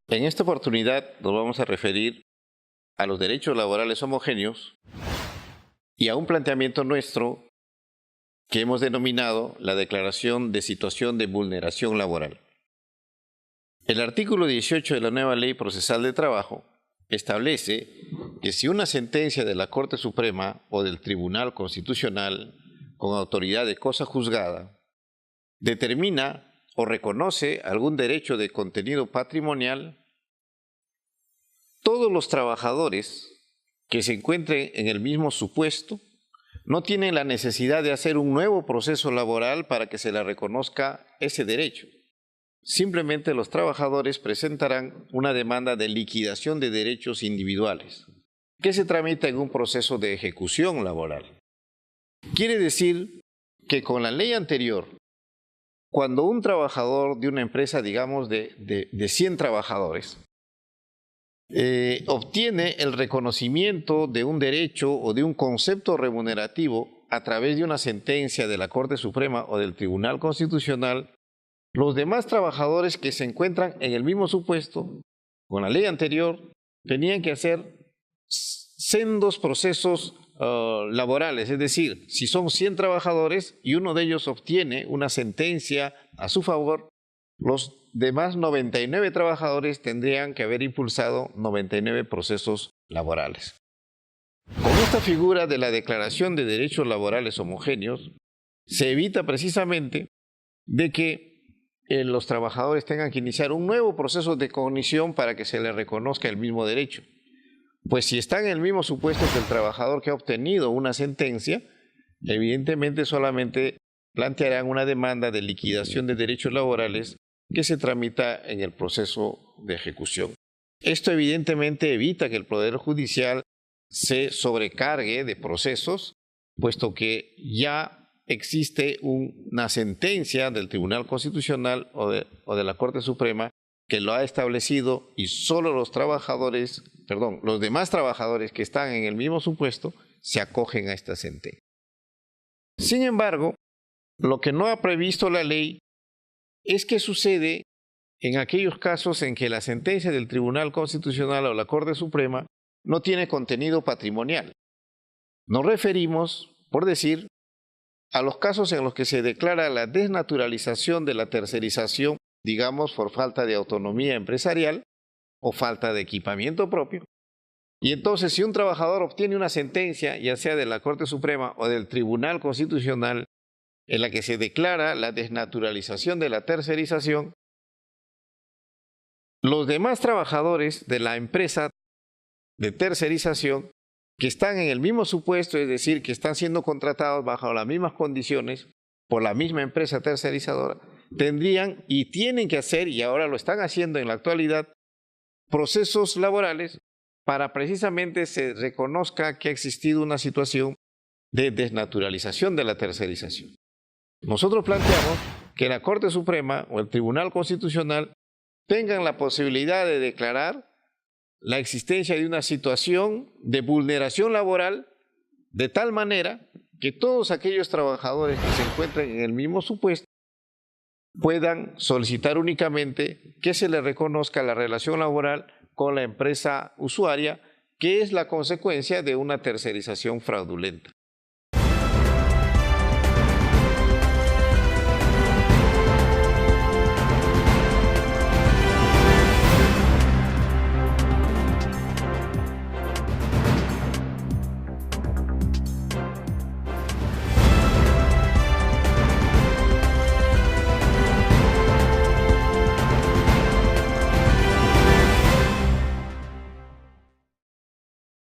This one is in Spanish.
En esta oportunidad nos vamos a referir a los derechos laborales homogéneos y a un planteamiento nuestro que hemos denominado la Declaración de Situación de Vulneración Laboral. El artículo 18 de la nueva Ley Procesal de Trabajo establece que si una sentencia de la Corte Suprema o del Tribunal Constitucional con autoridad de cosa juzgada determina o reconoce algún derecho de contenido patrimonial, todos los trabajadores que se encuentren en el mismo supuesto no tienen la necesidad de hacer un nuevo proceso laboral para que se les reconozca ese derecho. Simplemente los trabajadores presentarán una demanda de liquidación de derechos individuales, que se tramita en un proceso de ejecución laboral. Quiere decir que con la ley anterior, cuando un trabajador de una empresa, digamos, de 100 trabajadores, obtiene el reconocimiento de un derecho o de un concepto remunerativo a través de una sentencia de la Corte Suprema o del Tribunal Constitucional, los demás trabajadores que se encuentran en el mismo supuesto, con la ley anterior, tenían que hacer sendos procesos laborales, es decir, si son 100 trabajadores y uno de ellos obtiene una sentencia a su favor, los demás 99 trabajadores tendrían que haber impulsado 99 procesos laborales. Con esta figura de la Declaración de Derechos Laborales Homogéneos, se evita precisamente de que los trabajadores tengan que iniciar un nuevo proceso de cognición para que se les reconozca el mismo derecho. Pues si están en el mismo supuesto que el trabajador que ha obtenido una sentencia, evidentemente solamente plantearán una demanda de liquidación de derechos laborales que se tramita en el proceso de ejecución. Esto evidentemente evita que el Poder Judicial se sobrecargue de procesos, puesto que ya existe una sentencia del Tribunal Constitucional o de la Corte Suprema que lo ha establecido y solo los demás trabajadores que están en el mismo supuesto se acogen a esta sentencia. Sin embargo, lo que no ha previsto la ley es qué sucede en aquellos casos en que la sentencia del Tribunal Constitucional o la Corte Suprema no tiene contenido patrimonial. Nos referimos, por decir, a los casos en los que se declara la desnaturalización de la tercerización, digamos por falta de autonomía empresarial o falta de equipamiento propio. Y entonces si un trabajador obtiene una sentencia, ya sea de la Corte Suprema o del Tribunal Constitucional, en la que se declara la desnaturalización de la tercerización, los demás trabajadores de la empresa de tercerización que están en el mismo supuesto, es decir, que están siendo contratados bajo las mismas condiciones por la misma empresa tercerizadora, tendrían y tienen que hacer, y ahora lo están haciendo en la actualidad, procesos laborales para precisamente se reconozca que ha existido una situación de desnaturalización de la tercerización. Nosotros planteamos que la Corte Suprema o el Tribunal Constitucional tengan la posibilidad de declarar la existencia de una situación de vulneración laboral de tal manera que todos aquellos trabajadores que se encuentren en el mismo supuesto puedan solicitar únicamente que se les reconozca la relación laboral con la empresa usuaria, que es la consecuencia de una tercerización fraudulenta.